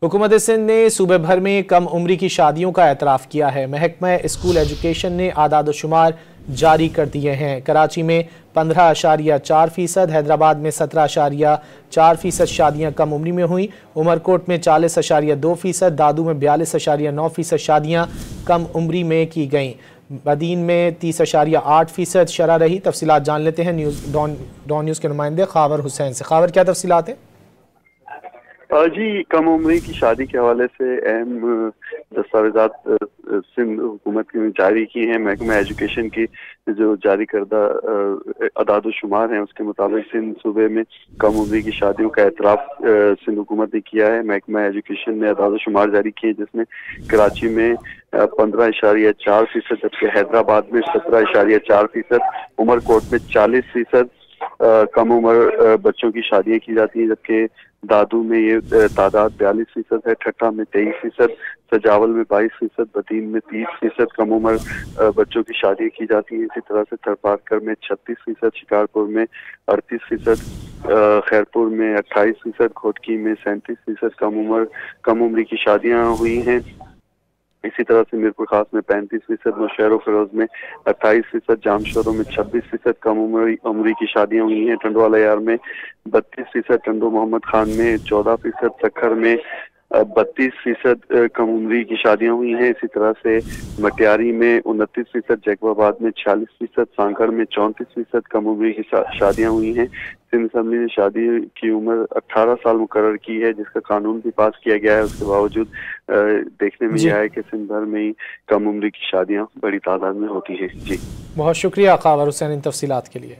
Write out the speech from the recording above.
हुकूमत सिंध ने सूबे भर में कम उम्री की शादियों का एतराफ़ किया है। महकमा स्कूल एजुकेशन ने आदाद शुमार जारी कर दिए हैं। कराची में 15.4%, हैदराबाद में 17.4% शादियां कम उम्री में हुई। उमरकोट में 40.2%, दादू में 42.9% शादियां कम उम्री में की गईं। बदीन में 30.8% शरह रही। तफसीलात जान लेते हैं डॉन न्यूज़ के नुमाइंदे खावर हुसैन से। खावर, क्या तफसीलात हैं? जी, कम उम्री की शादी के हवाले से अहम दस्तावेजात सिंध हुकूमत ने जारी की हैं। महकमा एजुकेशन की जो जारी करदा अदाद शुमार हैं उसके मुताबिक सिंध सूबे में कम उम्री की शादियों का एतराफ़ सिंध हुकूमत ने किया है। महकमा एजुकेशन ने अदाद शुमार जारी किए जिसमें कराची में 15.4%, जबकि हैदराबाद में 17.4%, उमरकोट में 40% कम उम्र बच्चों की शादियां की जाती हैं, जबकि दादू में ये तादाद 42% है, ठट्टा में 23%, सजावल में 22%, बदीन में 30% कम उम्र बच्चों की शादियां की जाती हैं। इसी तरह से थरपारकर में 36%, शिकारपुर में 38%, खैरपुर में 28%, घोटकी में 37% कम उम्र की शादियां हुई हैं। इसी तरह से मीरपुर खास में 35%, नौशहर फरोज में 28%, जामशोरों में 26% कम उम्री की शादियां हुई हैं। टंडवाला यार में 32%, टंडो मोहम्मद खान में 14%, सखर में 32% कम उम्री की शादियां हुई हैं। इसी तरह से मटियारी में 29%, जैकबाबाद में 46%, सांकर में 34% कम उम्री की शादियां हुई हैं। सिंध असम्बली ने शादी की उम्र 18 साल मुकर्रर की है, जिसका कानून भी पास किया गया है। उसके बावजूद देखने में यह आया कि सिंध भर में ही कम उम्री की शादियां बड़ी तादाद में होती हैं। जी, बहुत शुक्रिया खावर हुसैन इन तफसीलात के लिए।